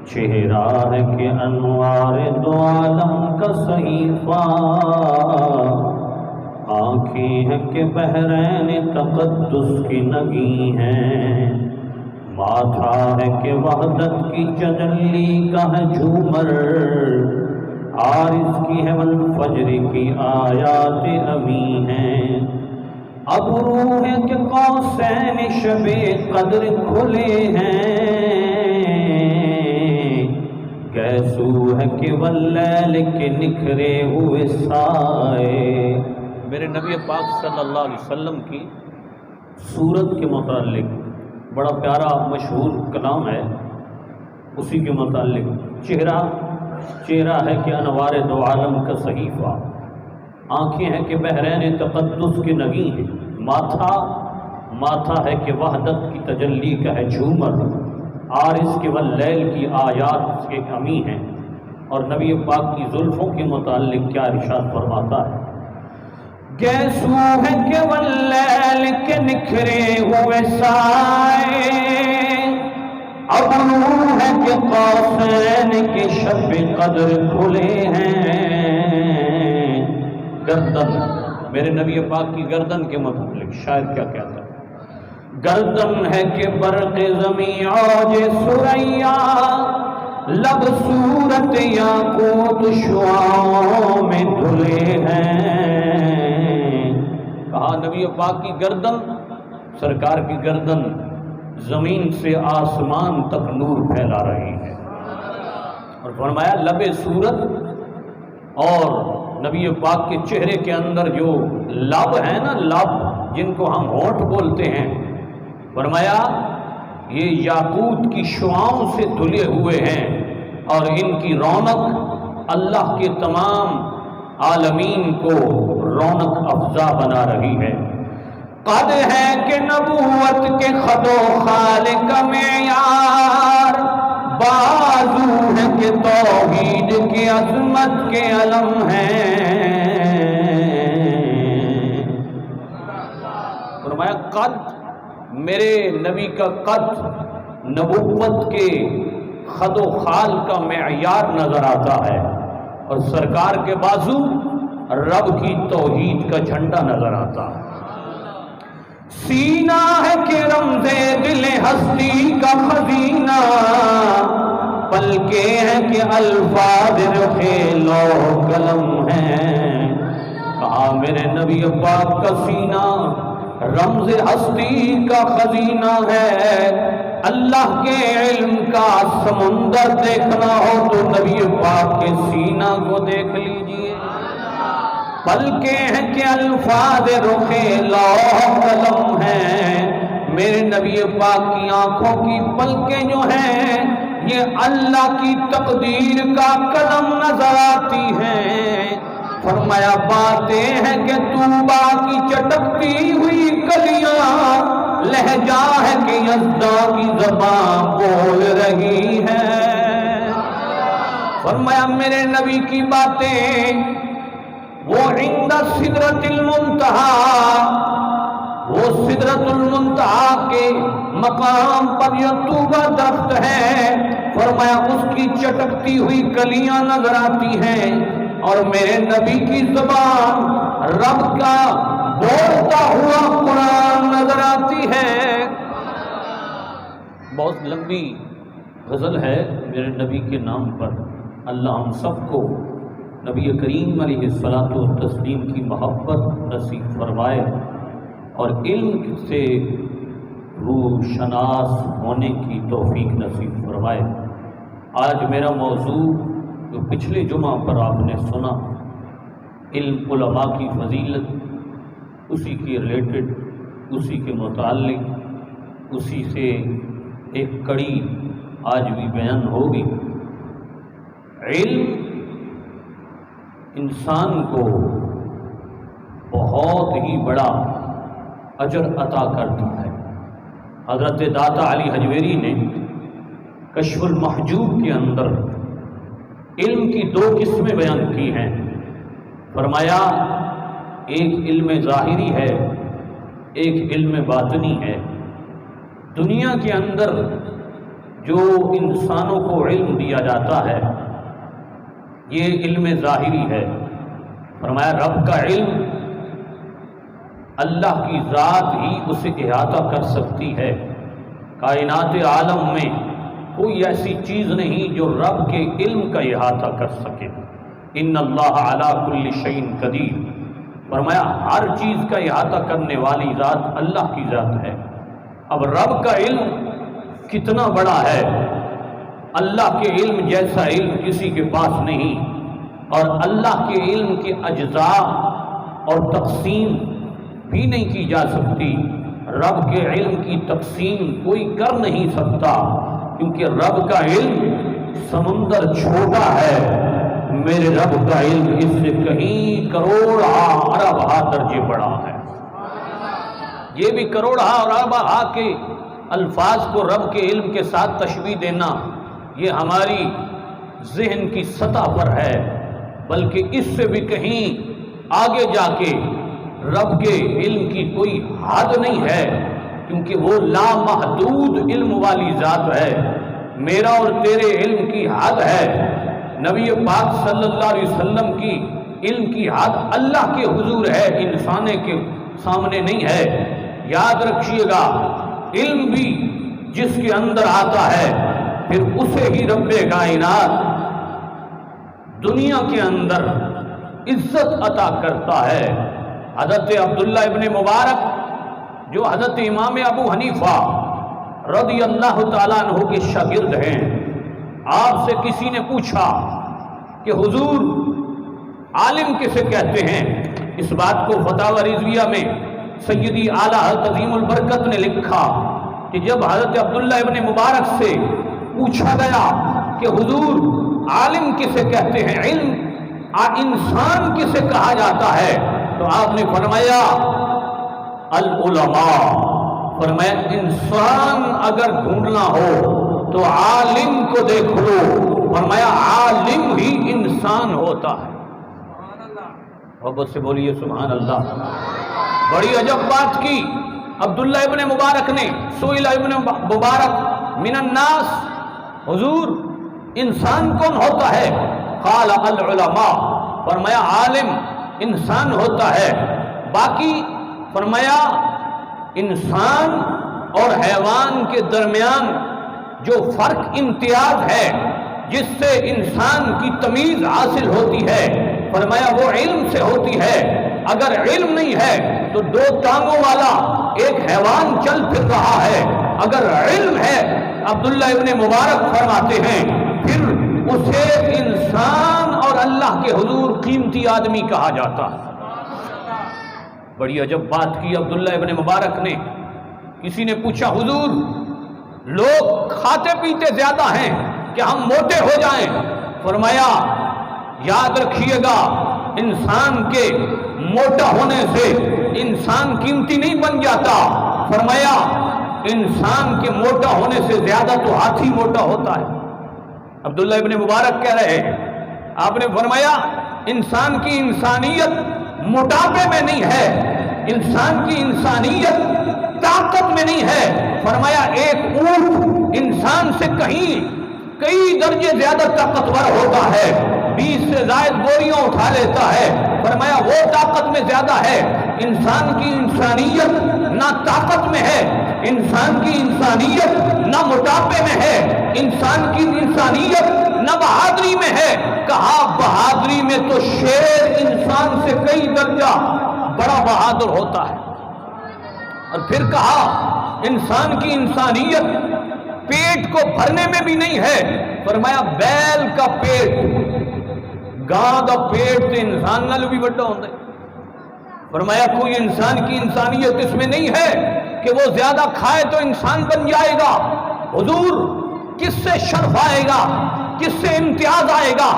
چہرہ ہے کہ انوار دو عالم کا صحیفہ، آنکھیں ہیں کہ بحرین تقدس کی نگی ہیں، ماتھا ہے کہ وحدت کی تجلی کا ہے جھومر، عارض کی ہے والفجر کی آیات امی ہیں، ابرو ہے کہ قوسین شب قدر کھلے ہیں، گیسو ہے کہ واللیل کے نکھرے ہوئے سائے۔ میرے نبی پاک صلی اللہ علیہ وسلم کی صورت کے متعلق بڑا پیارا مشہور کلام ہے، اسی کے متعلق چہرہ ہے کہ انوار دو عالم کا صحیفہ، آنکھیں ہیں کہ بحرین تقدس کی نگی ہیں، ماتھا ہے کہ وحدت کی تجلی کا ہے جھومر، عارض کے واللیل کی آیات کے امی ہیں۔ اور نبی پاک کی زلفوں کے متعلق کیا ارشاد فرماتا ہے؟ گیسو ہے کہ واللیل کے نکھرے ہوئے سائے، ابرو ہے کہ قوسین کے شب قدر کھلے ہیں۔ گردن، میرے نبی پاک کی گردن کے متعلق شاید کیا کہتا ہے؟ گردن ہے کہ برق زمیں عوج ثریا، لب صورت یاقوت شعاعوں میں دھلے ہیں۔ کہا نبی پاک کی گردن، سرکار کی گردن زمین سے آسمان تک نور پھیلا رہی ہے، اور فرمایا لب صورت، اور نبی پاک کے چہرے کے اندر جو لب ہے نا، لب جن کو ہم ہونٹ بولتے ہیں، فرمایا یہ یاقوت کی شعاؤں سے دھلے ہوئے ہیں، اور ان کی رونق اللہ کے تمام عالمین کو رونق افزا بنا رہی ہے۔ قد ہے کہ نبوت کے خد و خال کا معیار، بازو ہے کہ توحید کی عظمت کے علم ہیں۔ فرمایا قد، میرے نبی کا قد نبوت کے خد و خال کا معیار نظر آتا ہے، اور سرکار کے بازو رب کی توحید کا جھنڈا نظر آتا ہے۔ سینہ ہے کہ رمز دل ہستی کا خزینہ، پلکیں ہیں کہ الفاظ رخے لوح قلم ہیں۔ کہا میرے نبی پاک کا سینہ رمز ہستی کا خزینہ ہے، اللہ کے علم کا سمندر دیکھنا ہو تو نبی پاک کے سینہ کو دیکھ لیجئے۔ پلکیں ہیں کہ الفاظ رخے لوح قلم ہیں، میرے نبی پاک کی آنکھوں کی پلکیں جو ہیں یہ اللہ کی تقدیر کا قلم نظر آتی ہیں۔ فرمایا باتیں ہیں کہ طوبا کی چٹکتی ہوئی کلیاں، لہجہ ہے کہ یزداں کی زبان بول رہی ہے۔ فرمایا میرے نبی کی باتیں وہ عند سدرۃ المنتہا، وہ سدرۃ المنتہا کے مقام پر یہ طوبہ درخت ہے، فرمایا اس کی چٹکتی ہوئی کلیاں نظر آتی ہیں، اور میرے نبی کی زبان رب کا بولتا ہوا قرآن نظر آتی ہے۔ بہت لمبی غزل ہے میرے نبی کے نام پر، اللہ ہم سب کو نبی کریم علیہ الصلاۃ والتسلیم کی محبت نصیب فرمائے، اور علم سے روح شناس ہونے کی توفیق نصیب فرمائے۔ آج میرا موضوع جو پچھلے جمعہ پر آپ نے سنا، علم علماء کی فضیلت، اسی کی ریلیٹڈ، اسی کے متعلق، اسی سے ایک کڑی آج بھی بیان ہوگی۔ علم انسان کو بہت ہی بڑا اجر عطا کرتا ہے۔ حضرت داتا علی حجویری نے کشف المحجوب کے اندر علم کی دو قسمیں بیان کی ہیں۔ فرمایا ایک علم ظاہری ہے، ایک علم باطنی ہے۔ دنیا کے اندر جو انسانوں کو علم دیا جاتا ہے یہ علم ظاہری ہے۔ فرمایا رب کا علم اللہ کی ذات ہی اسے احاطہ کر سکتی ہے۔ کائنات عالم میں کوئی ایسی چیز نہیں جو رب کے علم کا احاطہ کر سکے۔ ان اللہ علی کل شیء قدیر، فرمایا ہر چیز کا احاطہ کرنے والی ذات اللہ کی ذات ہے۔ اب رب کا علم کتنا بڑا ہے، اللہ کے علم جیسا علم کسی کے پاس نہیں، اور اللہ کے علم کے اجزاء اور تقسیم بھی نہیں کی جا سکتی۔ رب کے علم کی تقسیم کوئی کر نہیں سکتا، کیونکہ رب کا علم سمندر چھوٹا ہے، میرے رب کا علم اس سے کہیں کروڑ ارب درجے بڑا ہے۔ یہ بھی کروڑ ارب کے الفاظ کو رب کے علم کے ساتھ تشبیہ دینا یہ ہماری ذہن کی سطح پر ہے، بلکہ اس سے بھی کہیں آگے جا کے رب کے علم کی کوئی حد نہیں ہے، کیونکہ وہ لامحدود علم والی ذات ہے۔ میرا اور تیرے علم کی حد ہے، نبی پاک صلی اللہ علیہ وسلم کی علم کی حد اللہ کے حضور ہے، انسان کے سامنے نہیں ہے۔ یاد رکھیے گا، علم بھی جس کے اندر آتا ہے پھر اسے ہی رب کائنات دنیا کے اندر عزت عطا کرتا ہے۔ حضرت عبداللہ ابن مبارک جو حضرت امام ابو حنیفہ رضی اللہ تعالیٰ عنہ کے شاگرد ہیں، آپ سے کسی نے پوچھا کہ حضور عالم کسے کہتے ہیں؟ اس بات کو فتاوی رضویہ میں سیدی اعلیٰ حضرت عظیم البرکت نے لکھا کہ جب حضرت عبداللہ ابن مبارک سے پوچھا گیا کہ حضور عالم کسے کہتے ہیں، علم انسان کسے کہا جاتا ہے، تو آپ نے فرمایا العلماء، فرمایا انسان اگر ڈھونڈنا ہو تو عالم کو دیکھ لو، فرمایا عالم ہی انسان ہوتا ہے۔ محبت سے بولیے سبحان اللہ۔ بڑی عجب بات کی عبداللہ ابن مبارک نے، سئل ابن مبارک من الناس، حضور انسان کون ہوتا ہے؟ قال العلماء، فرمایا عالم انسان ہوتا ہے۔ باقی فرمایا انسان اور حیوان کے درمیان جو فرق امتیاز ہے جس سے انسان کی تمیز حاصل ہوتی ہے، فرمایا وہ علم سے ہوتی ہے۔ اگر علم نہیں ہے تو دو ٹانگوں والا ایک حیوان چل پھر رہا ہے، اگر علم ہے عبداللہ ابن مبارک فرماتے ہیں پھر اسے انسان اور اللہ کے حضور قیمتی آدمی کہا جاتا ہے۔ بڑی عجب بات کی عبداللہ ابن مبارک نے۔ کسی نے پوچھا حضور لوگ کھاتے پیتے زیادہ ہیں کہ ہم موٹے ہو جائیں؟ فرمایا یاد رکھیے گا، انسان کے موٹا ہونے سے انسان قیمتی نہیں بن جاتا۔ فرمایا انسان کے موٹا ہونے سے زیادہ تو ہاتھی موٹا ہوتا ہے۔ عبداللہ ابن مبارک کہہ رہے ہیں، آپ نے فرمایا انسان کی انسانیت موٹاپے میں نہیں ہے، انسان کی انسانیت طاقت میں نہیں ہے۔ فرمایا ایک اونٹ انسان سے کئی درجے زیادہ طاقتور ہوتا ہے، 20 سے زائد بوریاں اٹھا لیتا ہے۔ فرمایا وہ طاقت میں زیادہ ہے۔ انسان کی انسانیت نہ طاقت میں ہے، انسان کی انسانیت نہ موٹاپے میں ہے، انسان کی انسانیت نہ بہادری میں ہے۔ کہا بہادری میں تو شیر انسان سے کئی درجہ بڑا بہادر ہوتا ہے۔ اور پھر کہا انسان کی انسانیت پیٹ کو بھرنے میں بھی نہیں ہے۔ فرمایا بیل کا پیٹ، گاں کا پیٹ تو انسان نال بھی بڑا ہوتا ہے۔ فرمایا کوئی انسان کی انسانیت اس میں نہیں ہے کہ وہ زیادہ کھائے تو انسان بن جائے گا۔ حضور کس سے شرف آئے گا، کس سے امتیاز آئے گا،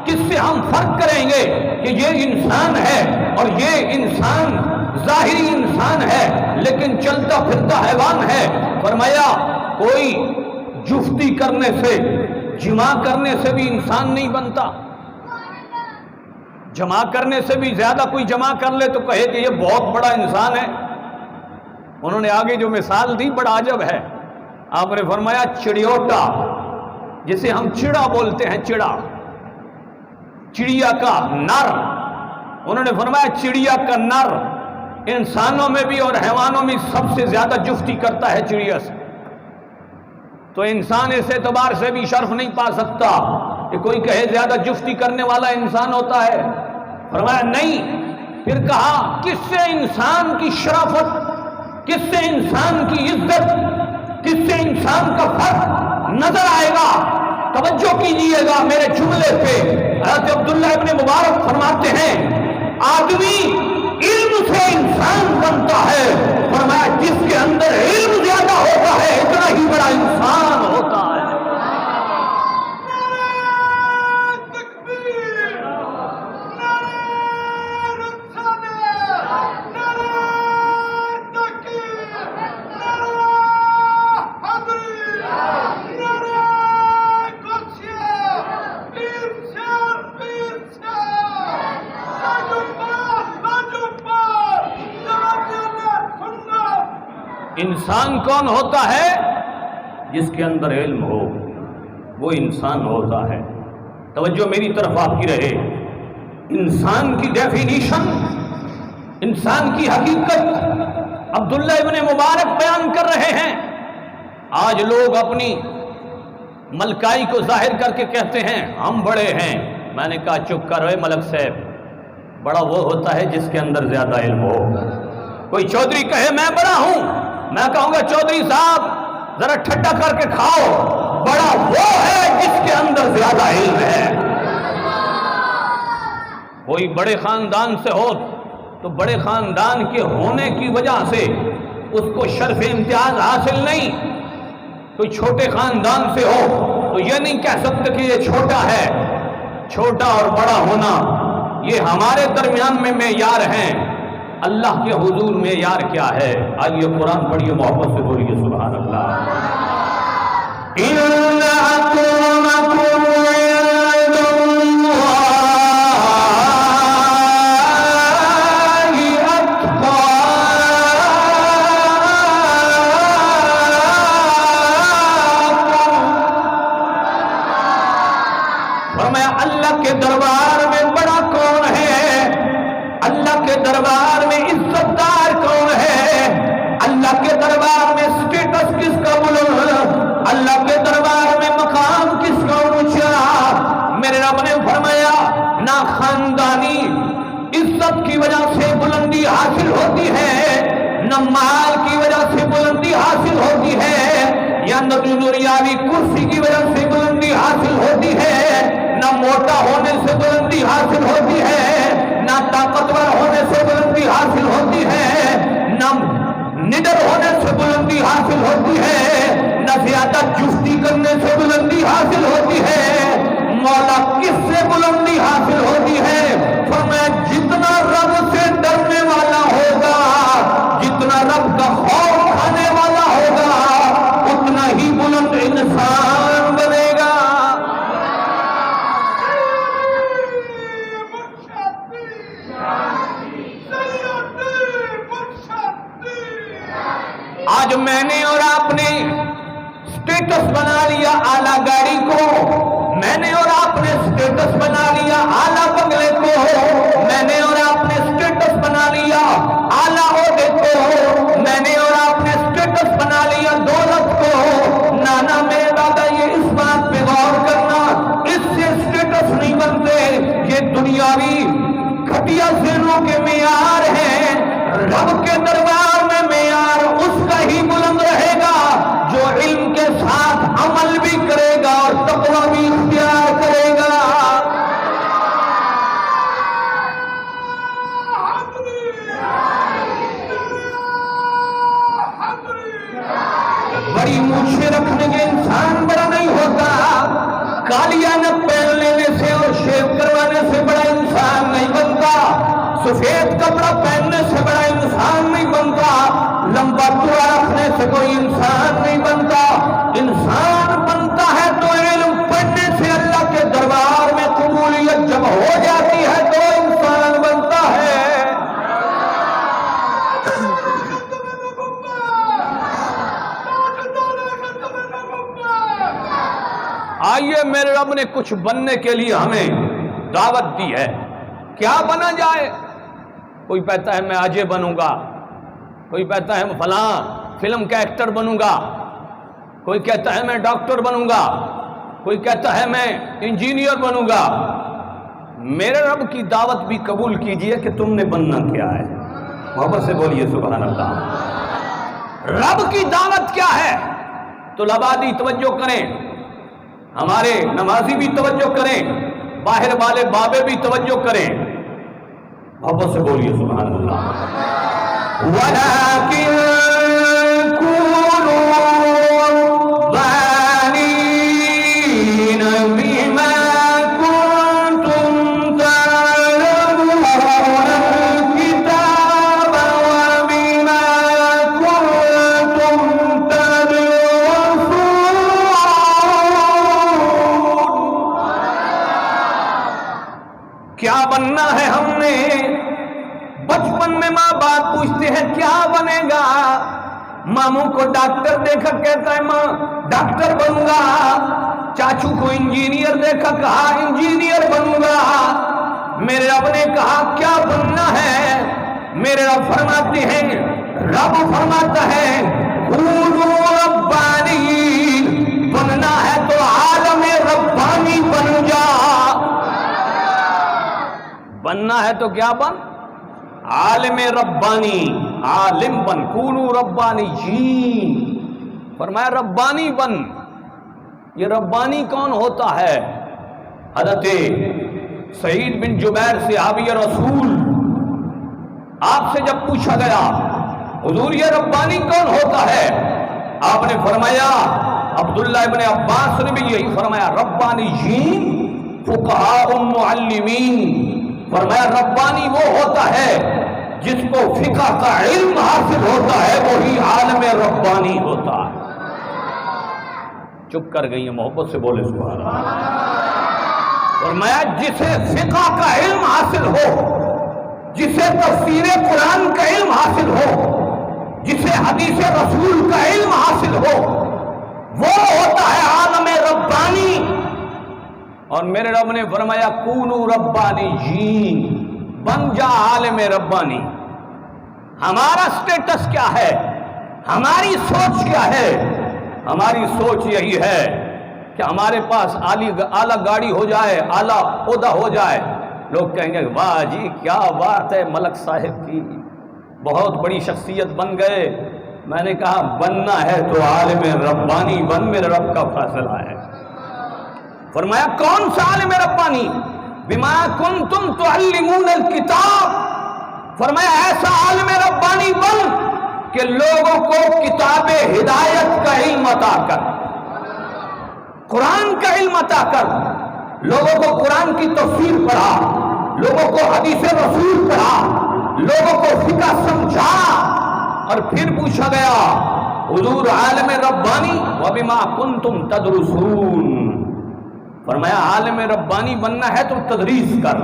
کس سے ہم فرق کریں گے کہ یہ انسان ہے اور یہ انسان ظاہری انسان ہے لیکن چلتا پھرتا حیوان ہے۔ فرمایا کوئی جفتی کرنے سے، جمع کرنے سے بھی انسان نہیں بنتا۔ جمع کرنے سے بھی زیادہ کوئی جمع کر لے تو کہے کہ یہ بہت بڑا انسان ہے۔ انہوں نے آگے جو مثال دی بڑا عجب ہے۔ آپ نے فرمایا چڑیوٹا، جسے ہم چڑا بولتے ہیں، چڑیا کا نر، انہوں نے فرمایا چڑیا کا نر انسانوں میں بھی اور حیوانوں میں سب سے زیادہ جفتی کرتا ہے چڑیا سے، تو انسان اس اعتبار سے بھی شرف نہیں پا سکتا کہ کوئی کہے زیادہ جفتی کرنے والا انسان ہوتا ہے۔ فرمایا نہیں، پھر کہا کس سے انسان کی شرافت، کس سے انسان کی عزت، کس سے انسان کا فرق نظر آئے گا؟ توجہ کیجئے گا میرے جملے پہ۔ حضرت عبداللہ ابن مبارک فرماتے ہیں آدمی علم سے انسان بنتا ہے، فرمایا جس کے اندر علم زیادہ ہوتا ہے اتنا ہی بڑا انسان ہوتا ہے۔ انسان کون ہوتا ہے؟ جس کے اندر علم ہو، وہ انسان ہوتا ہے۔ توجہ میری طرف آپ کی رہے۔ انسان کی ڈیفینیشن، انسان کی حقیقت عبداللہ ابن مبارک بیان کر رہے ہیں۔ آج لوگ اپنی ملکائی کو ظاہر کر کے کہتے ہیں ہم بڑے ہیں۔ میں نے کہا چپ کر رہے ملک صاحب، بڑا وہ ہوتا ہے جس کے اندر زیادہ علم ہو۔ کوئی چودھری کہے میں بڑا ہوں، میں کہوں گا چودھری صاحب ذرا ٹھٹا کر کے کھاؤ، بڑا وہ ہے جس کے اندر زیادہ علم ہے۔ کوئی بڑے خاندان سے ہو تو بڑے خاندان کے ہونے کی وجہ سے اس کو شرف امتیاز حاصل نہیں، کوئی چھوٹے خاندان سے ہو تو یہ نہیں کہہ سکتے کہ یہ چھوٹا ہے۔ چھوٹا اور بڑا ہونا یہ ہمارے درمیان میں معیار ہیں، اللہ کے حضور معیار کیا ہے؟ آئیے قرآن پڑھیے، محبت سے بولیے سبحان اللہ۔ ان اکرمکم عند اللہ اتقاکم۔ فرمایا اللہ کے دربار میں بڑا کون ہے؟ اللہ کے دربار میں عزت دار کون ہے؟ اللہ کے دربار میں سٹیٹس کس کا بلند؟ اللہ کے دربار میں مقام کس کا اونچا؟ میرے رب نے فرمایا نہ خاندانی عزت کی وجہ سے بلندی حاصل ہوتی ہے، نہ مال کی وجہ سے بلندی حاصل ہوتی ہے، یا نہ دنیاوی کرسی کی وجہ سے بلندی حاصل ہوتی ہے، نہ موٹا ہونے سے بلندی حاصل ہوتی ہے، نہ طاقتور ہونے سے بلندی حاصل ہوتی ہے، نہ نڈر ہونے سے بلندی حاصل ہوتی ہے، نہ زیادہ جفتی کرنے سے بلندی حاصل ہوتی ہے۔ مولا کس سے بلندی حاصل ہوتی ہے؟ فرمایا جتنا رب سے ڈرنے والا ہوگا، جتنا رب کا خوف کھانے والا ہوگا، اتنا ہی بلند انسان بنے گا۔ آج میں نے اور آپ نے سٹیٹس بنا لیا اعلیٰ گاڑی کو، میں نے اور آپ نے سٹیٹس بنا لیا اعلیٰ بنگلے کو، میں نے اور آپ نے سٹیٹس بنا لیا اعلیٰ عہدے کو، میں نے اور آپ نے سٹیٹس بنا لیا دولت کو۔ نانا میرے دادا یہ اس بات پہ غور کرنا، اس سے سٹیٹس نہیں بنتے، یہ دنیاوی گھٹیا ذہنوں کے معیار ہیں۔ رب کے دربار میں معیار اس کا ہی بلند رہے گا جو علم کے ساتھ عمل بھی کرے گا اور تقویٰ بھی اختیار کرے گا۔ بڑی مونچھیں رکھنے کے انسان بڑا نہیں ہوتا، کالیاں نہ پہن لینے سے اور شیو کروانے سے بڑا انسان نہیں بنتا، سفید کپڑا پہننے سے بڑا انسان نہیں بنتا، لمبا چوڑا رکھنے سے کوئی انسان نہیں بنتا۔ انسان بنتا ہے تو علم پڑھنے سے، اللہ کے دربار میں قبولیت جب ہو جاتی ہے تو انسان بنتا ہے۔ رب نے کچھ بننے کے لیے ہمیں دعوت دی ہے. کیا بنا جائے؟ کوئی کہتا ہے میں اجے بنوں گا، کوئی کہتا ہے میں فلاں فلم کا ایکٹر بنوں گا، کوئی کہتا ہے میں ڈاکٹر بنوں گا، کوئی کہتا ہے میں انجینئر بنوں گا. میرے رب کی دعوت بھی قبول کیجئے کہ تم نے بننا کیا ہے. محبت سے بولیے سبحان اللہ. رب کی دعوت کیا ہے؟ تو لبادی توجہ کریں، ہمارے نمازی بھی توجہ کریں، باہر والے بابے بھی توجہ کریں. محبت سے بولیے سبحان اللہ. وَلَٰكِن كُونُوا رَبَّانِينَ بِمَا كُنتُمْ تَعْلَمُونَ الْكِتَابَ وَبِمَا كُنتُمْ تَدْرُسُونَ. کیا بننا ہے ہم نے؟ بچپن میں ماں باپ پوچھتے ہیں کیا بنے گا؟ ماموں کو ڈاکٹر دیکھا کہتا ہے ماں ڈاکٹر بنوں گا. چاچو کو انجینئر دیکھا کہا انجینئر بنوں گا. میرے رب نے کہا کیا بننا ہے؟ میرے رب فرماتے ہیں، رب فرماتا ہے کونوا ربانین، بننا ہے تو عالم ربانی بن جا. بننا ہے تو کیا بن؟ عالم ربانی، عالم بن. کونو ربانیین، فرمایا ربانی بن. یہ ربانی کون ہوتا ہے؟ حضرت سعید بن جبیر صحابی رسول، آپ سے جب پوچھا گیا حضور یہ ربانی کون ہوتا ہے، آپ نے فرمایا، عبداللہ ابن عباس نے بھی یہی فرمایا، ربانیین فقہاء معلمین. فرمایا ربانی وہ ہوتا ہے جس کو فقہ کا علم حاصل ہوتا ہے، وہی عالم ربانی ہوتا ہے. چپ کر گئی ہیں، محبت سے بولے سبحان اللہ. فرمایا جسے فقہ کا علم حاصل ہو، جسے تفسیر قرآن کا علم حاصل ہو، جسے حدیث رسول کا علم حاصل ہو، وہ ہوتا ہے عالم ربانی. اور میرے رب نے فرمایا کونو ربانیین، بن جا عالم ربانی. ہمارا سٹیٹس کیا ہے؟ ہماری سوچ کیا ہے؟ ہماری سوچ یہی ہے کہ ہمارے پاس اعلیٰ گاڑی ہو جائے، اعلیٰ عہدہ ہو جائے، لوگ کہیں گے واہ جی کیا بات ہے ملک صاحب کی، بہت بڑی شخصیت بن گئے. میں نے کہا بننا ہے تو عالم ربانی بن، میرے رب کا فیصلہ ہے. فرمایا کون سا عالم ربانی؟ بما کنتم تعلمون الکتاب. فرمایا ایسا عالم ربانی بن کہ لوگوں کو کتاب ہدایت کا علم عطا کر، قرآن کا علم عطا کر، لوگوں کو قرآن کی تفسیر پڑھا، لوگوں کو حدیث رسول پڑھا، لوگوں کو فقہ سمجھا. اور پھر پوچھا گیا حضور عالم ربانی وبما کنتم تدرسون. فرمایا عالم ربانی بننا ہے تو تدریس کر،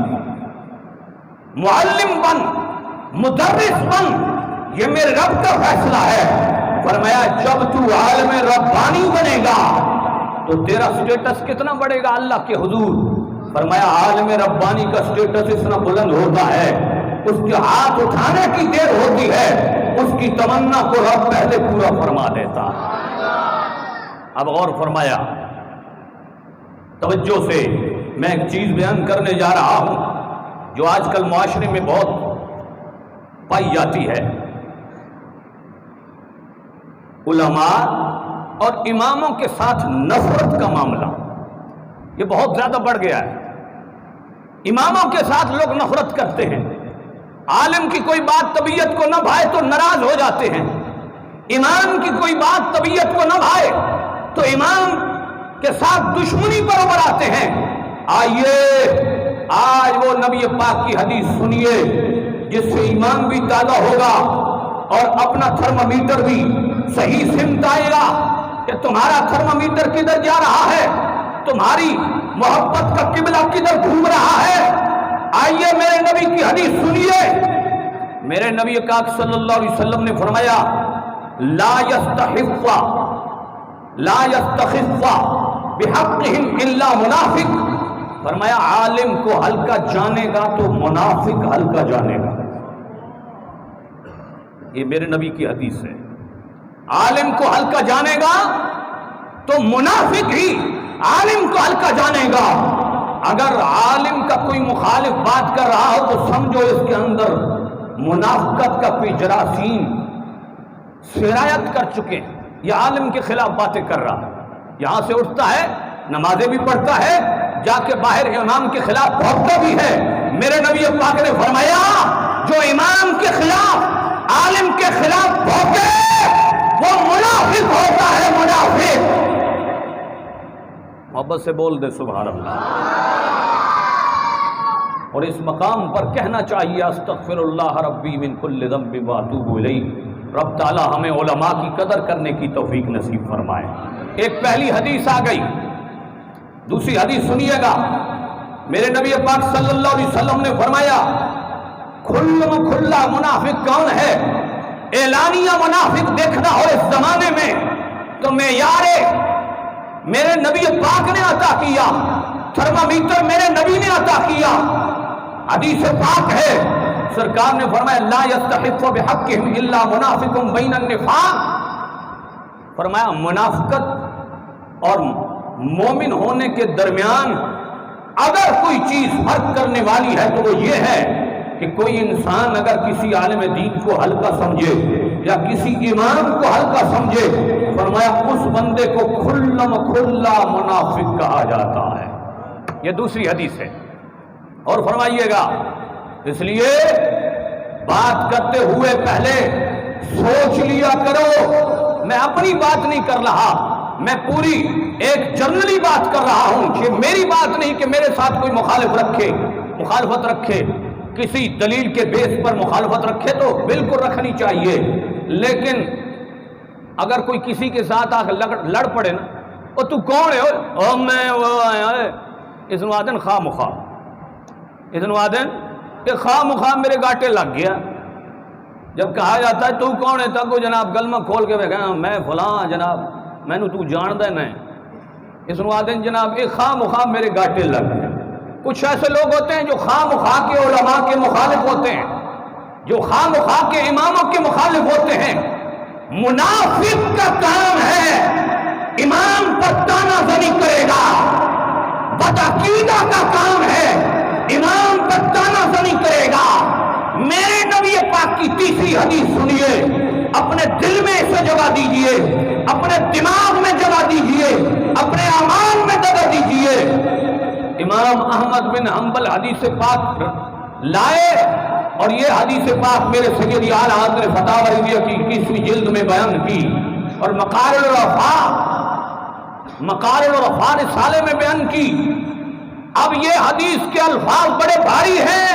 معلم بن، مدرس بن، یہ میرے رب کا فیصلہ ہے. فرمایا جب تو عالم ربانی بنے گا تو تیرا سٹیٹس کتنا بڑھے گا اللہ کے حضور. فرمایا عالم ربانی کا سٹیٹس اتنا بلند ہوتا ہے، اس کے ہاتھ اٹھانے کی دیر ہوتی ہے، اس کی تمنا کو رب پہلے پورا فرما دیتا. اب غور فرمایا، توجہ سے میں ایک چیز بیان کرنے جا رہا ہوں جو آج کل معاشرے میں بہت پائی جاتی ہے. علماء اور اماموں کے ساتھ نفرت کا معاملہ یہ بہت زیادہ بڑھ گیا ہے. اماموں کے ساتھ لوگ نفرت کرتے ہیں. عالم کی کوئی بات طبیعت کو نہ بھائے تو ناراض ہو جاتے ہیں. امام کی کوئی بات طبیعت کو نہ بھائے تو امام کے ساتھ دشمنی پر ابھر آتے ہیں. آئیے آج وہ نبی پاک کی حدیث سنیے جس سے ایمان بھی تازہ ہوگا اور اپنا تھرمامیٹر بھی صحیح سمت آئے گا کہ تمہارا تھرمامیٹر کدھر جا رہا ہے، تمہاری محبت کا قبلہ کدھر گھوم رہا ہے. آئیے میرے نبی کی حدیث سنیے. میرے نبی پاک صلی اللہ علیہ وسلم نے فرمایا لا یستخف بحقہم الا منافق، فرمایا عالم کو ہلکا جانے گا تو منافق ہلکا جانے گا. یہ میرے نبی کی حدیث ہے. عالم کو ہلکا جانے گا تو منافق ہی عالم کو ہلکا جانے گا. اگر عالم کا کوئی مخالف بات کر رہا ہو تو سمجھو اس کے اندر منافقت کا کوئی جراثیم سرایت کر چکے. یہ عالم کے خلاف باتیں کر رہا ہے، یہاں سے اٹھتا ہے نمازیں بھی پڑھتا ہے، جا کے باہر امام کے خلاف بھوکتا بھی ہے. میرے نبی پاک نے فرمایا جو امام کے خلاف عالم کے خلاف بھوکے وہ منافق ہوتا ہے، منافق. محبت سے بول دے سبحان اللہ. اور اس مقام پر کہنا چاہیے استغفر اللہ ربی من کل ذنب واتوب الیہ. رب تعالی ہمیں علماء کی قدر کرنے کی توفیق نصیب فرمائے. ایک پہلی حدیث آ گئی، دوسری حدیث سنیے گا. میرے نبی پاک صلی اللہ علیہ وسلم نے فرمایا کھلا منافق کون ہے؟ اعلانیہ منافق دیکھنا ہو اس زمانے میں تو معیار میرے نبی پاک نے عطا کیا، تھرمامیٹر میرے نبی نے عطا کیا. حدیث پاک ہے، سرکار نے فرمایا لا یستحق بحقہم الا منافق بین النفاق. فرمایا منافقت اور مومن ہونے کے درمیان اگر کوئی چیز فرق کرنے والی ہے تو وہ یہ ہے کہ کوئی انسان اگر کسی عالم دین کو ہلکا سمجھے یا کسی امام کو ہلکا سمجھے، فرمایا اس بندے کو کھلا منافق کہا جاتا ہے. یہ دوسری حدیث ہے. اور فرمائیے گا اس لیے بات کرتے ہوئے پہلے سوچ لیا کرو. میں اپنی بات نہیں کر رہا، میں پوری ایک جنرلی بات کر رہا ہوں. کہ میری بات نہیں کہ میرے ساتھ کوئی مخالفت رکھے، کسی دلیل کے بیس پر مخالفت رکھے تو بالکل رکھنی چاہیے. لیکن اگر کوئی کسی کے ساتھ آ کے لڑ پڑے نا، او تو کون ہے؟ او میں وہ آیا ہے اس نوادن خواہ مخواہ، اس نوادن کہ خواہ مخواہ میرے گاٹے لگ گیا. جب کہا جاتا ہے تو کون ہے تب وہ جناب گلمہ کھول کے بیٹھا میں فلاں جناب میں نے تو جاندہ ہے نہیں اس نوادن جناب ایک خواہ مخواہ میرے گاٹے لگ گئے. کچھ ایسے لوگ ہوتے ہیں جو خواہ مخواہ کے علماء کے مخالف ہوتے ہیں، جو خواہ مخواہ کے اماموں کے مخالف ہوتے ہیں. منافق کا کام ہے امام پر تانا زنی کرے گا، بدعقیدہ کا کام ہے امام پر تانا زنی کرے گا. میرے نبی پاک کی تیسری حدیث سنیے، اپنے دل میں اسے جگہ دیجئے، اپنے دماغ میں جگہ دیجئے، اپنے اعمال میں جگہ دیجئے. امام احمد بن حنبل حدیث پاک لائے اور یہ حدیث پاک میرے سیدی اعلیٰ حضرت فتاوی رضویہ کی 21ویں جلد میں بیان کی اور مقارن الرفاع رسالے میں بیان کی. اب یہ حدیث کے الفاظ بڑے بھاری ہیں.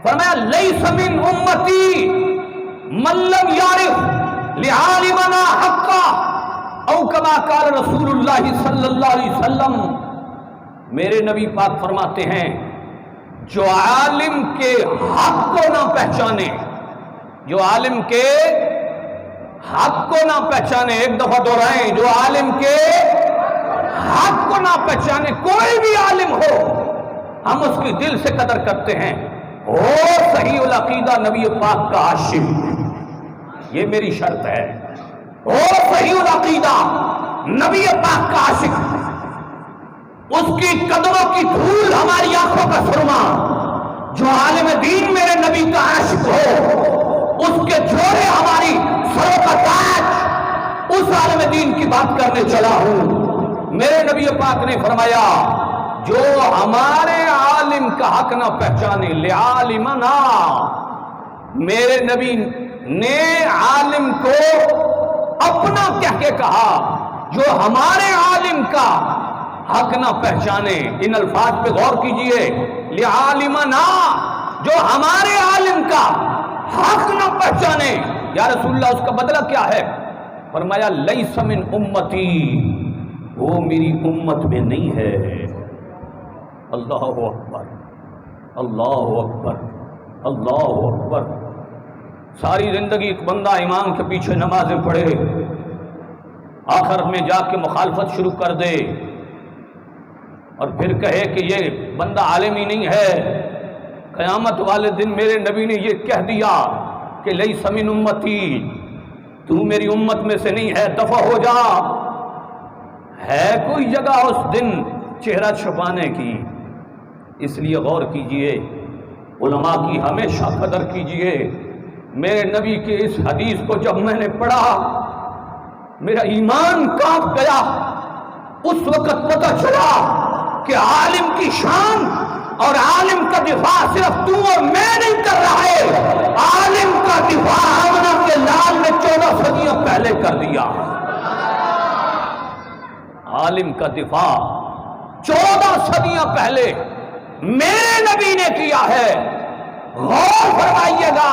فرمایا لیس من امتی من لم یعرف لعالمنا حقا او کما قال رسول اللہ صلی اللہ علیہ وسلم. میرے نبی پاک فرماتے ہیں جو عالم کے حق کو نہ پہچانے، جو عالم کے حق کو نہ پہچانے، ایک دفعہ دہرائیں، جو عالم کے حق کو نہ پہچانے، کوئی بھی عالم ہو ہم اس کی دل سے قدر کرتے ہیں، ہو صحیح العقیدہ نبی پاک کا عاشق، یہ میری شرط ہے، ہو صحیح العقیدہ نبی پاک کا عاشق، اس کی قدموں کی دھول ہماری آنکھوں کا سرما. جو عالم دین میرے نبی کا عاشق ہو اس کے جوڑے ہماری سروں کا تاج. اس عالم دین کی بات کرنے چلا ہوں. میرے نبی پاک نے فرمایا جو ہمارے عالم کا حق نہ پہچانے لعالمنا، میرے نبی نے عالم کو اپنا کہہ کے کہا جو ہمارے عالم کا حق نہ پہچانے. ان الفاظ پہ غور کیجئے، لعالمنا جو ہمارے عالم کا حق نہ پہچانے. یا رسول اللہ اس کا بدلہ کیا ہے؟ فرمایا لیس من امتی، وہ میری امت میں نہیں ہے. اللہ اکبر، اللہ اکبر، اللہ اکبر. ساری زندگی ایک بندہ امام کے پیچھے نمازیں پڑھے، آخر میں جا کے مخالفت شروع کر دے اور پھر کہے کہ یہ بندہ عالم ہی نہیں ہے، قیامت والے دن میرے نبی نے یہ کہہ دیا کہ لیس من امتی، تو میری امت میں سے نہیں ہے، دفع ہو جا۔ ہے کوئی جگہ اس دن چہرہ چھپانے کی؟ اس لیے غور کیجئے، علماء کی ہمیشہ قدر کیجئے۔ میرے نبی کی اس حدیث کو جب میں نے پڑھا میرا ایمان کانپ گیا۔ اس وقت پتہ چلا کہ عالم کی شان اور عالم کا دفاع صرف تو اور میں نہیں کر رہا ہے، عالم کا دفاع آمنہ کے لال نے 14 صدیوں پہلے کر دیا۔ عالم کا دفاع 14 صدیوں پہلے میرے نبی نے کیا ہے۔ غور فرمائیے گا،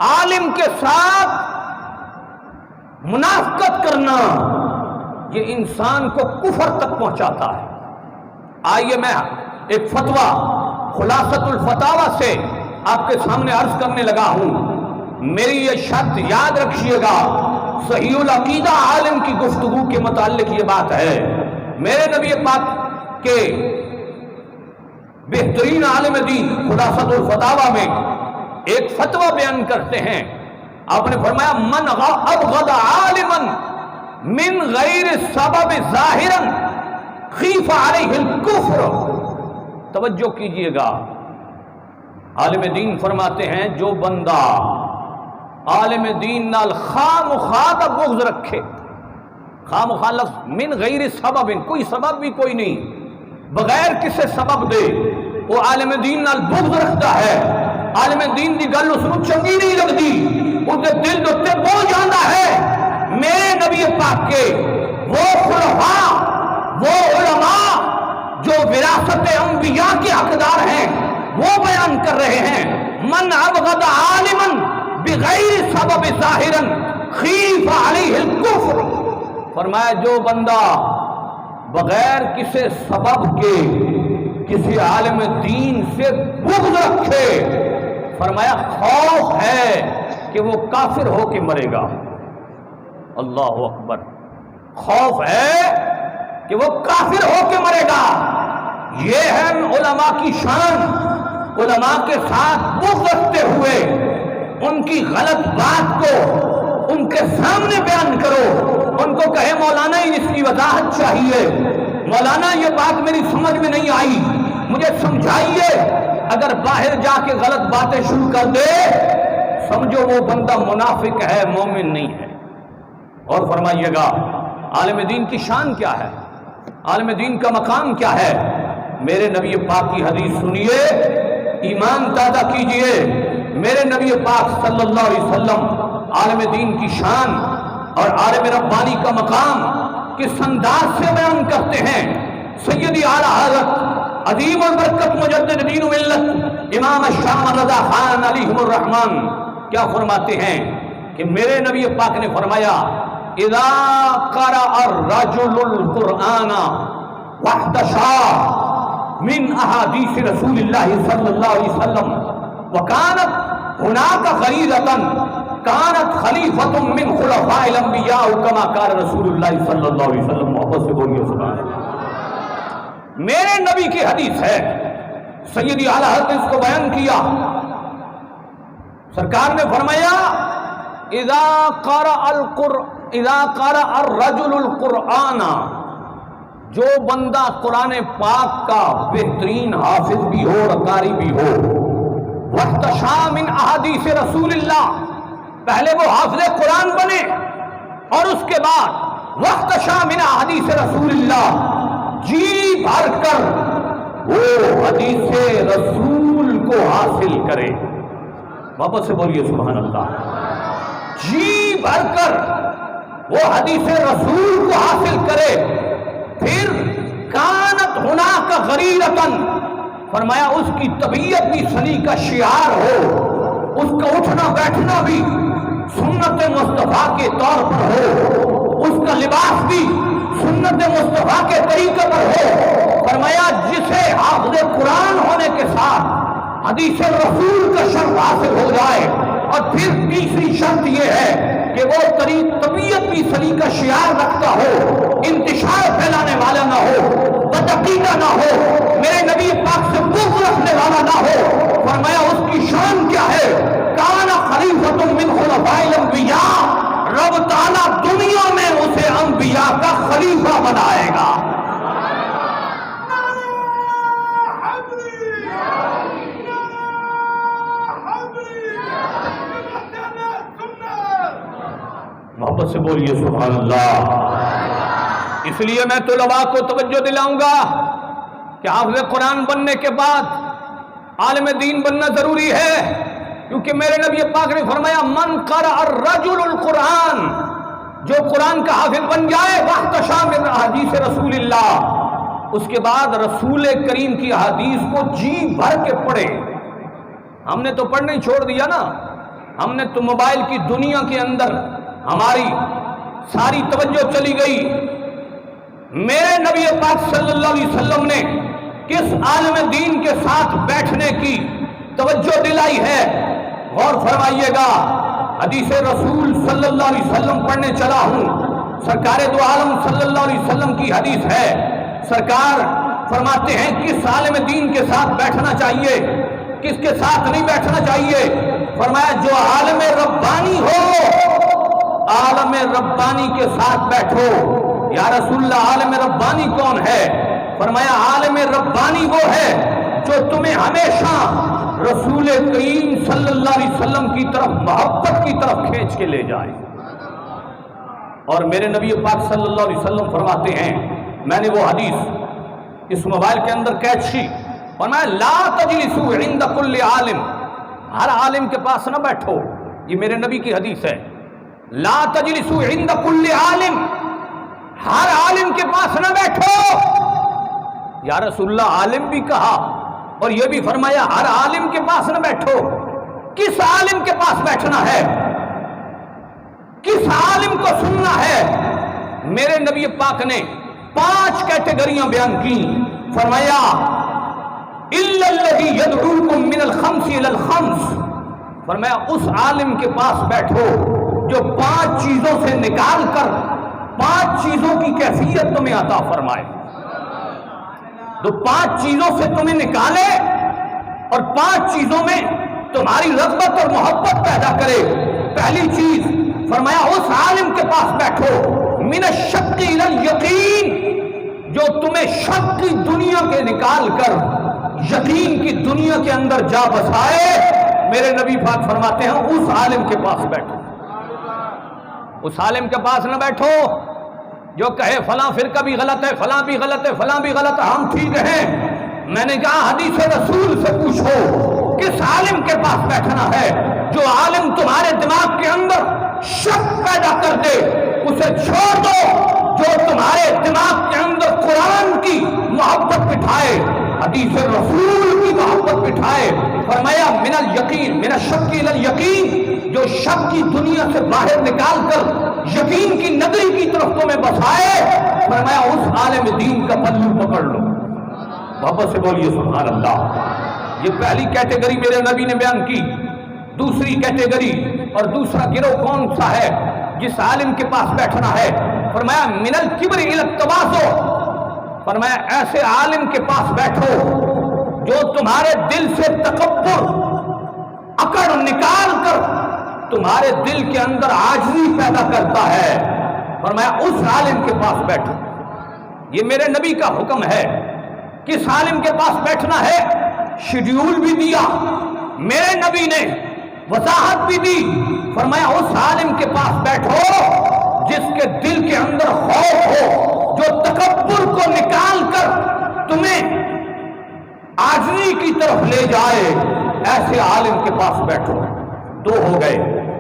عالم کے ساتھ منافقت کرنا یہ انسان کو کفر تک پہنچاتا ہے۔ آئیے میں ایک فتویٰ خلاصۃ الفتاوی سے آپ کے سامنے عرض کرنے لگا ہوں۔ میری یہ شرط یاد رکھیے گا، صحیح العقیدہ عالم کی گفتگو کے متعلق یہ بات ہے۔ میرے نبی پاک کے بہترین عالم دین خلاصۃ الفتاوی میں ایک فتویٰ بیان کرتے ہیں۔ آپ نے فرمایا من ابغض عالما من غیر سبب ظاہرا خیف علیہ الکفر۔ توجہ کیجئے گا، عالم دین فرماتے ہیں جو بندہ عالم دین نال خواہ دا بغض رکھے، خواہ لفظ من غیر سبب، کوئی سبب بھی کوئی نہیں، بغیر کسے سبب دے وہ عالم دین نال بغض رکھتا ہے، عالم دین دی گل اس کو چنگی نہیں لگتی، اس کے دل دوتے بو جانا ہے۔ میرے نبی پاک کے وہ خلفاء، وہ علماء جو وراثت انبیاء کے حقدار ہیں وہ بیان کر رہے ہیں من ابغض عالما بغیر سبب ظاہرا خیف علیہ الکفر۔ فرمایا جو بندہ بغیر کسی سبب کے کسی عالم دین سے بغض رکھے، فرمایا خوف ہے کہ وہ کافر ہو کے مرے گا۔ اللہ اکبر، خوف ہے کہ وہ کافر ہو کے مرے گا۔ یہ ہے علماء کی شان، علماء کے ساتھ بغض رکھتے ہوئے ان کی غلط بات کو ان کے سامنے بیان کرو، ان کو کہے مولانا اس کی وضاحت چاہیے، مولانا یہ بات میری سمجھ میں نہیں آئی، مجھے سمجھائیے۔ اگر باہر جا کے غلط باتیں شروع کر دے سمجھو وہ بندہ منافق ہے، مومن نہیں ہے۔ اور فرمائیے گا عالم دین کی شان کیا ہے، عالم دین کا مقام کیا ہے۔ میرے نبی پاک کی حدیث سنیے، ایمان تازہ کیجئے۔ میرے نبی پاک صلی اللہ علیہ وسلم عالم دین کی شان اور عالم ربانی کا مقام کس انداز سے بیان کرتے ہیں۔ سیدی اعلیٰ حضرت عظیم البرکت مجدد دین و ملت امام الشام رضا خان علیہ الرحمن کیا فرماتے ہیں کہ میرے نبی پاک نے فرمایا اذا قرأ الرجل القرآن واحتشى من احادیث رسول اللہ صلی اللہ علیہ وسلم وكانت هناك غریضة كانت خلیفة من خلفاء الانبیاء كما قال رسول اللہ صلی اللہ علیہ وسلم۔ محبت سے بولیے سبحان اللہ۔ میرے نبی کی حدیث ہے، سیدی اعلیٰ حضرت نے اس کو بیان کیا۔ سرکار نے فرمایا اذا قرأ الرجل القرآن، جو بندہ قرآن پاک کا بہترین حافظ بھی ہو اور قاری بھی ہو، واحتشى من احادیث رسول اللہ، پہلے وہ حافظ قرآن بنے اور اس کے بعد واحتشى من احادیث رسول اللہ، جی بھر کر وہ حدیث رسول کو حاصل کرے۔ واپس سے بولیے سبحان اللہ۔ جی بھر کر وہ حدیث رسول کو حاصل کرے، پھر کانت ہناک غریرتن، فرمایا اس کی طبیعت بھی سنی کا شعار ہو، اس کا اٹھنا بیٹھنا بھی سنت مصطفیٰ کے طور پر ہو، اس کا لباس بھی سنت مصطفیٰ کے طریقے پر ہو۔ فرمایا جسے حافظ قرآن ہونے کے ساتھ حدیث رسول کا شرف حاصل ہو جائے، اور پھر تیسری شرط یہ ہے کہ وہ طبیعت بھی سلیقہ شعار رکھتا ہو، انتشار پھیلانے والا نہ ہو، بدعقیدہ نہ ہو، میرے نبی پاک سے بغض رکھنے والا نہ ہو۔ فرمایا اس کی شان کیا ہے؟ کان خلیفۃ من خلفاء الانبیاء، رب تعالیٰ دنیا میں اسے انبیاء کا خلیفہ بنائے گا۔ محبت سے بولیے سبحان اللہ۔ اس لیے میں طلباء کو توجہ دلاؤں گا کہ حافظ قرآن بننے کے بعد عالم دین بننا ضروری ہے، کیونکہ میرے نبی پاک نے فرمایا من قرأ الرجل القرآن، جو قرآن کا حافظ بن جائے واحتشا من احادیث رسول اللہ، اس کے بعد رسول کریم کی احادیث کو جی بھر کے پڑھے۔ ہم نے تو پڑھنا ہی چھوڑ دیا نا، ہم نے تو موبائل کی دنیا کے اندر ہماری ساری توجہ چلی گئی۔ میرے نبی پاک صلی اللہ علیہ وسلم نے کس عالم دین کے ساتھ بیٹھنے کی توجہ دلائی ہے؟ غور فرمائیے گا، حدیث رسول صلی اللہ علیہ وسلم پڑھنے چلا ہوں، سرکار دو عالم صلی اللہ علیہ وسلم کی حدیث ہے۔ سرکار فرماتے ہیں کس عالم دین کے ساتھ بیٹھنا چاہیے، کس کے ساتھ نہیں بیٹھنا چاہیے؟ فرمایا جو عالم ربانی ہو، عالم ربانی کے ساتھ بیٹھو۔ یا رسول اللہ عالم ربانی کون ہے؟ فرمایا عالم ربانی وہ ہے جو تمہیں ہمیشہ رسول کریم صلی اللہ علیہ وسلم کی طرف محبت کی طرف کھینچ کے لے جائے۔ اور میرے نبی پاک صلی اللہ علیہ وسلم فرماتے ہیں، میں نے وہ حدیث اس موبائل کے اندر قید کی، فرمایا لا تجلسوا عند کل عالم، ہر عالم کے پاس نہ بیٹھو، یہ میرے نبی کی حدیث ہے۔ لا تجلسوا عند کل عالم، ہر عالم کے پاس نہ بیٹھو۔ یا رسول اللہ عالم بھی کہا اور یہ بھی فرمایا ہر عالم کے پاس نہ بیٹھو۔ کس عالم کے پاس بیٹھنا ہے؟ کس عالم کو سننا ہے؟ میرے نبی پاک نے 5 کیٹیگریاں بیان کی، فرمایا الا الذی یدعوکم من الخمس الی الخمس، فرمایا اس عالم کے پاس بیٹھو جو 5 چیزوں سے نکال کر 5 چیزوں کی کیفیت تمہیں عطا فرمائے، جو 5 چیزوں سے تمہیں نکالے اور 5 چیزوں میں تمہاری رغبت اور محبت پیدا کرے۔ پہلی چیز فرمایا اس عالم کے پاس بیٹھو من الشک الی الیقین، جو تمہیں شک کی دنیا کے نکال کر یقین کی دنیا کے اندر جا بسائے۔ میرے نبی پاک فرماتے ہیں اس عالم کے پاس بیٹھو۔ اس عالم کے پاس نہ بیٹھو جو کہے فلاں فرقہ بھی غلط ہے، فلاں بھی غلط ہے، فلاں بھی غلط ہے، ہم ٹھیک ہیں۔ میں نے کہا حدیث رسول سے پوچھو کس عالم کے پاس بیٹھنا ہے؟ جو عالم تمہارے دماغ کے اندر شک پیدا کر دے اسے چھوڑ دو، جو تمہارے دماغ کے اندر قرآن کی محبت بٹھائے، حدیث رسول کی محبت بٹھائے۔ فرمایا من الیقین من الشک الی الیقین، جو شک کی دنیا سے باہر نکال کر یقین کی نگری کی طرف تمہیں بسائے، فرمایا اس عالم دین کا پلو پکڑ لو۔ محبت سے بولیے سبحان اللہ۔ یہ پہلی کیٹیگری میرے نبی نے بیان کی۔ دوسری کیٹیگری اور دوسرا گروہ کون سا ہے جس عالم کے پاس بیٹھنا ہے؟ فرمایا من الکبر الی التواضع، فرمایا ایسے عالم کے پاس بیٹھو جو تمہارے دل سے تکبر اکڑ نکال کر تمہارے دل کے اندر عاجزی پیدا کرتا ہے۔ فرمایا اس عالم کے پاس بیٹھو۔ یہ میرے نبی کا حکم ہے۔ کس عالم کے پاس بیٹھنا ہے؟ شیڈیول بھی دیا، میرے نبی نے وضاحت بھی دی۔ فرمایا اس عالم کے پاس بیٹھو جس کے دل کے اندر خوف ہو، جو تکبر کو نکال کر تمہیں عاجزی کی طرف لے جائے، ایسے عالم کے پاس بیٹھو۔ 2 ہو گئے۔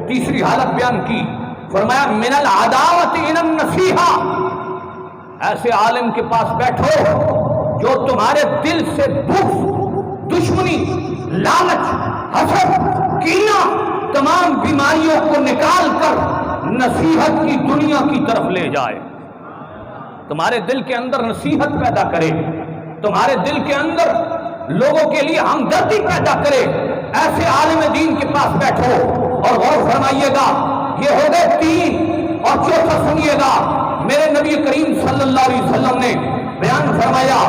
تیسری حالت بیان کی، فرمایا من العداوت الی النصیحہ، ایسے عالم کے پاس بیٹھو جو تمہارے دل سے بغض، دشمنی، لالچ، حسد، کینہ، تمام بیماریوں کو نکال کر نصیحت کی دنیا کی طرف لے جائے، تمہارے دل کے اندر نصیحت پیدا کرے، تمہارے دل کے اندر لوگوں کے لیے ہمدردی پیدا کرے۔ ایسے عالم دین کے پاس بیٹھو۔ اور غور فرمائیے گا یہ ہو گئے 3۔ اور چوتھا سنیے گا، میرے نبی کریم صلی اللہ علیہ وسلم نے بیان فرمایا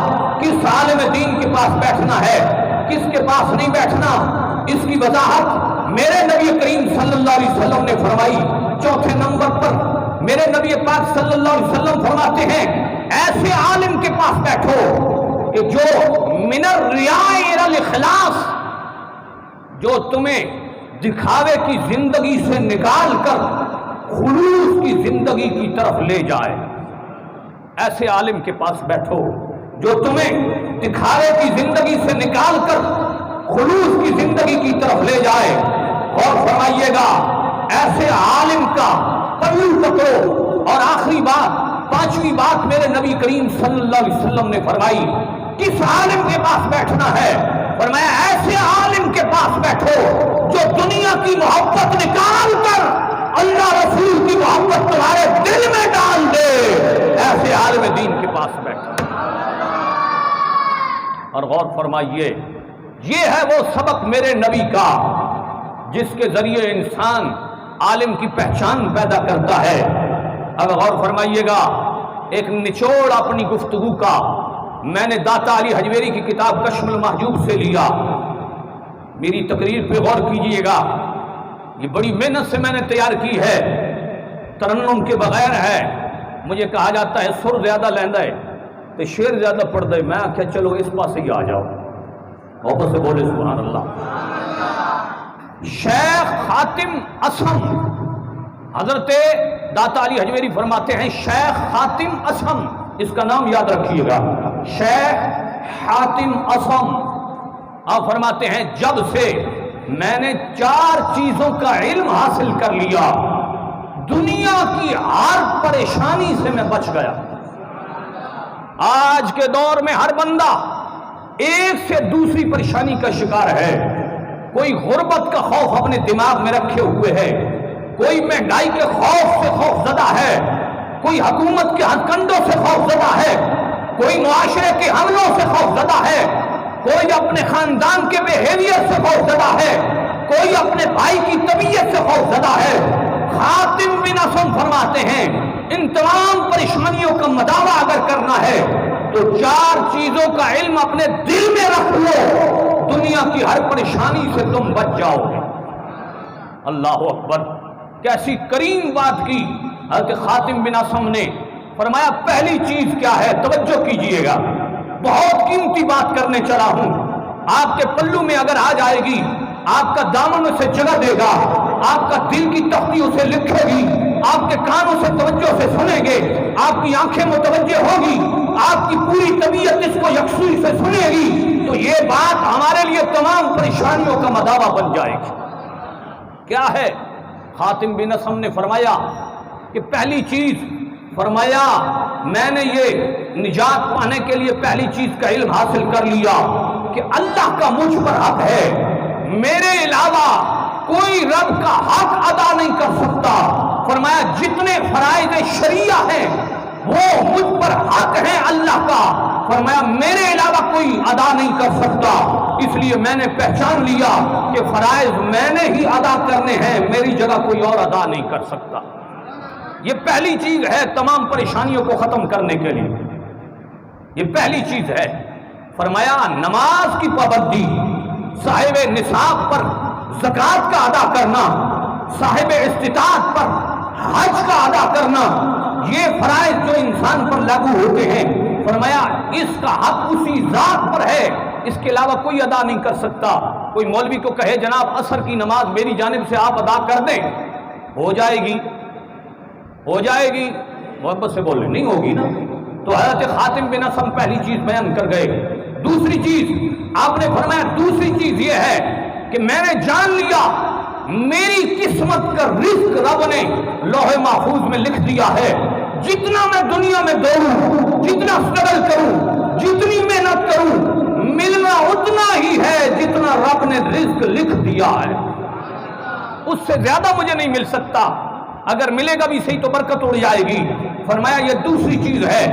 کس عالم دین کے پاس بیٹھنا ہے، کس کے پاس نہیں بیٹھنا۔ اس کی وضاحت میرے نبی کریم صلی اللہ علیہ وسلم نے فرمائی۔ چوتھے نمبر پر میرے نبی پاک صلی اللہ علیہ وسلم فرماتے ہیں ایسے عالم کے پاس بیٹھو کہ جو من الریاء الی الاخلاص، جو تمہیں دکھاوے کی زندگی سے نکال کر خلوص کی زندگی کی طرف لے جائے۔ ایسے عالم کے پاس بیٹھو جو تمہیں دکھاوے کی زندگی سے نکال کر خلوص کی زندگی کی طرف لے جائے۔ اور فرمائیے گا ایسے عالم کا پلو پکڑو۔ اور آخری بات، 5ویں بات میرے نبی کریم صلی اللہ علیہ وسلم نے فرمائی کس عالم کے پاس بیٹھنا ہے؟ فرمایا ایسے عالم کے پاس بیٹھو جو دنیا کی محبت نکال کر اللہ رسول کی محبت تمہارے دل میں ڈال دے۔ ایسے عالم دین کے پاس بیٹھو۔ اور غور فرمائیے، یہ ہے وہ سبق میرے نبی کا جس کے ذریعے انسان عالم کی پہچان پیدا کرتا ہے۔ اب غور فرمائیے گا، ایک نچوڑ اپنی گفتگو کا میں نے داتا علی حجویری کی کتاب کشف المحجوب سے لیا۔ میری تقریر پہ غور کیجئے گا، یہ بڑی محنت سے میں نے تیار کی ہے، ترنم کے بغیر ہے۔ مجھے کہا جاتا ہے سر زیادہ لیندہ ہے تو شعر زیادہ پڑھ دے، میں آخیا چلو اس پاس ہی آ جاؤ، محبت سے بولے سبحان اللہ۔ شیخ خاتم اسم، حضرت داتا علی حجویری فرماتے ہیں شیخ خاتم اسم، اس کا نام یاد رکھیے گا، شیخ خاتم اسم۔ آپ فرماتے ہیں جب سے میں نے 4 چیزوں کا علم حاصل کر لیا، دنیا کی ہر پریشانی سے میں بچ گیا۔ آج کے دور میں ہر بندہ ایک سے دوسری پریشانی کا شکار ہے۔ کوئی غربت کا خوف اپنے دماغ میں رکھے ہوئے ہے، کوئی مہنگائی کے خوف سے خوف زدہ ہے، کوئی حکومت کے ہتھ کنڈوں سے خوف زدہ ہے، کوئی معاشرے کے حملوں سے خوف زدہ ہے، کوئی اپنے خاندان کے بیہیویئر سے خوف زدہ ہے، کوئی اپنے بھائی کی طبیعت سے خوف زدہ ہے۔ خاتم بن اسم فرماتے ہیں ان تمام پریشانیوں کا مداوع اگر کرنا ہے تو 4 چیزوں کا علم اپنے دل میں رکھ لو، دنیا کی ہر پریشانی سے تم بچ جاؤ گے۔ اللہ اکبر، کیسی کریم بات کی حضرت خاتم بن اسم نے۔ فرمایا پہلی چیز کیا ہے؟ توجہ کیجئے گا، بہت قیمتی بات کرنے چلا ہوں، آپ کے پلو میں اگر آ جائے گی، آپ کا دامن اسے جگہ دے گا، آپ کا دل کی تختی اسے لکھے گی، آپ کے کان اسے توجہ سے سنیں گے، آپ کی آنکھیں متوجہ ہوگی، آپ کی پوری طبیعت اس کو یکسوئی سے سنے گی، تو یہ بات ہمارے لیے تمام پریشانیوں کا مداوع بن جائے گی۔ کیا ہے؟ خاتم بن اسم نے فرمایا کہ پہلی چیز، فرمایا میں نے یہ نجات پانے کے لیے پہلی چیز کا علم حاصل کر لیا کہ اللہ کا مجھ پر حق ہے، میرے علاوہ کوئی رب کا حق ادا نہیں کر سکتا۔ فرمایا جتنے فرائض شریعہ ہیں وہ مجھ پر حق ہیں اللہ کا، فرمایا میرے علاوہ کوئی ادا نہیں کر سکتا، اس لیے میں نے پہچان لیا کہ فرائض میں نے ہی ادا کرنے ہیں، میری جگہ کوئی اور ادا نہیں کر سکتا۔ یہ پہلی چیز ہے تمام پریشانیوں کو ختم کرنے کے لیے، یہ پہلی چیز ہے۔ فرمایا نماز کی پابندی، صاحب نصاب پر زکوٰۃ کا ادا کرنا، صاحب استطاعت پر حج کا ادا کرنا، یہ فرائض جو انسان پر لاگو ہوتے ہیں، فرمایا اس کا حق اسی ذات پر ہے، اس کے علاوہ کوئی ادا نہیں کر سکتا۔ کوئی مولوی کو کہے جناب عصر کی نماز میری جانب سے آپ ادا کر دیں، ہو جائے گی؟ ہو جائے گی؟ محبت سے بولیں، نہیں ہوگی نا۔ تو حضرت خاتم بن اسم پہلی چیز بیان کر گئے۔ دوسری چیز آپ نے فرمایا، دوسری چیز یہ ہے کہ میں نے جان لیا میری قسمت کا رزق رب نے لوح محفوظ میں لکھ دیا ہے، جتنا میں دنیا میں دوڑوں، جتنا سٹرگل کروں، جتنی محنت کروں، ملنا اتنا ہی ہے جتنا رب نے رزق لکھ دیا ہے، اس سے زیادہ مجھے نہیں مل سکتا، اگر ملے گا بھی صحیح تو برکت اڑ جائے گی۔ فرمایا یہ دوسری چیز ہے،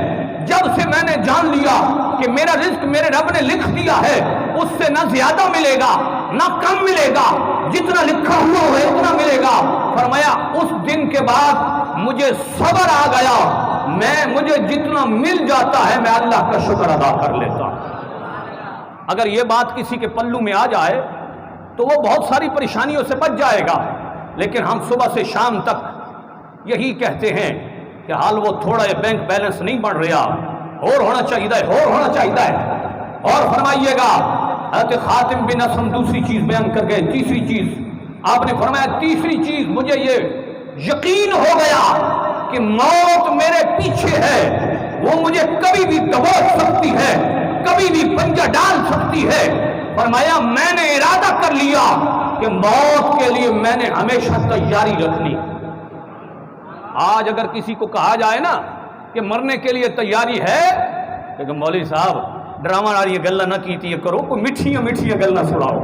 جب سے میں نے جان لیا کہ میرا رزق میرے رب نے لکھ دیا ہے، اس سے نہ زیادہ ملے گا نہ کم ملے گا، جتنا لکھا ہوا ہے اتنا ملے گا۔ فرمایا اس دن کے بعد مجھے صبر آ گیا، مجھے جتنا مل جاتا ہے میں اللہ کا شکر ادا کر لیتا ہوں۔ اگر یہ بات کسی کے پلو میں آ جائے تو وہ بہت ساری پریشانیوں سے بچ جائے گا، لیکن ہم صبح سے شام تک یہی کہتے ہیں کہ حال وہ تھوڑا یہ بینک بیلنس نہیں بڑھ رہا، اور ہونا چاہیے۔ اور فرمائیے گا حضرت خاتم بن اسم دوسری چیز بیان کر گئے، تیسری چیز آپ نے فرمایا، تیسری چیز مجھے یہ یقین ہو گیا کہ موت میرے پیچھے ہے، وہ مجھے کبھی بھی دبوچ سکتی ہے، کبھی بھی پنجہ ڈال سکتی ہے۔ فرمایا میں نے ارادہ کر لیا کہ موت کے لیے میں نے ہمیشہ تیاری رکھنی۔ آج اگر کسی کو کہا جائے نا کہ مرنے کے لیے تیاری ہے، لیکن مولوی صاحب ڈرامہ والی گلہ نہ کیتی ہے کرو، کوئی میٹھیاں گلہ سناؤ،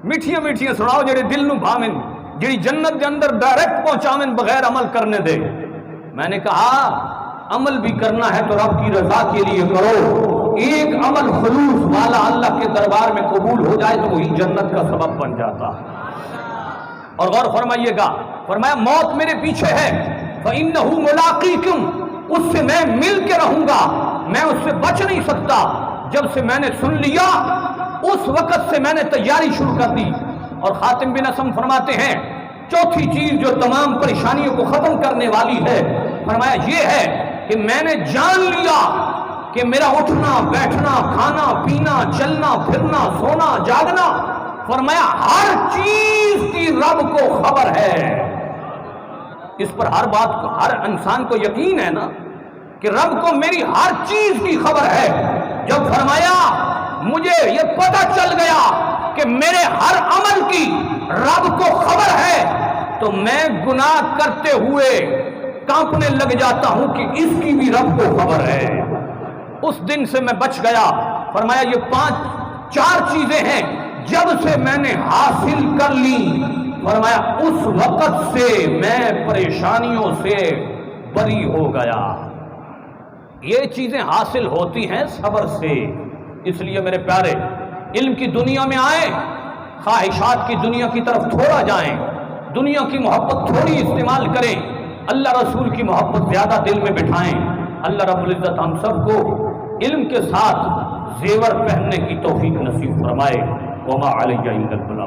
میٹھیاں سناؤ جڑے دل نو بھاویں، جڑی جنت دے اندر ڈائریکٹ پہنچاویں بغیر عمل کرنے دے۔ میں نے کہا عمل بھی کرنا ہے تو رب کی رضا کے لیے کرو، ایک عمل خلوص والا اللہ کے دربار میں قبول ہو جائے تو وہی جنت کا سبب بن جاتا۔ اور غور فرمائیے گا، فرمایا موت میرے پیچھے ہے، فَإِنَّهُ مُلَاقِيكُمْ، اس سے میں مل کے رہوں گا، میں اس سے بچ نہیں سکتا۔ جب سے میں نے سن لیا اس وقت سے میں نے تیاری شروع کر دی۔ اور خاتم بن اسم فرماتے ہیں چوتھی چیز جو تمام پریشانیوں کو ختم کرنے والی ہے، فرمایا یہ ہے کہ میں نے جان لیا کہ میرا اٹھنا بیٹھنا کھانا پینا چلنا پھرنا سونا جاگنا، فرمایا ہر چیز کی رب کو خبر ہے۔ اس پر ہر بات کو، ہر انسان کو یقین ہے نا کہ رب کو میری ہر چیز کی خبر ہے۔ جب فرمایا مجھے یہ پتہ چل گیا کہ میرے ہر عمل کی رب کو خبر ہے تو میں گناہ کرتے ہوئے کانپنے لگ جاتا ہوں کہ اس کی بھی رب کو خبر ہے۔ اس دن سے میں بچ گیا۔ فرمایا یہ چار چیزیں ہیں جب سے میں نے حاصل کر لی، فرمایا اس وقت سے میں پریشانیوں سے بری ہو گیا۔ یہ چیزیں حاصل ہوتی ہیں صبر سے۔ اس لیے میرے پیارے علم کی دنیا میں آئیں، خواہشات کی دنیا کی طرف تھوڑا جائیں، دنیا کی محبت تھوڑی استعمال کریں، اللہ رسول کی محبت زیادہ دل میں بٹھائیں۔ اللہ رب العزت ہم سب کو علم کے ساتھ زیور پہننے کی توفیق نصیب فرمائے۔ وما علیہ الا البلاغ۔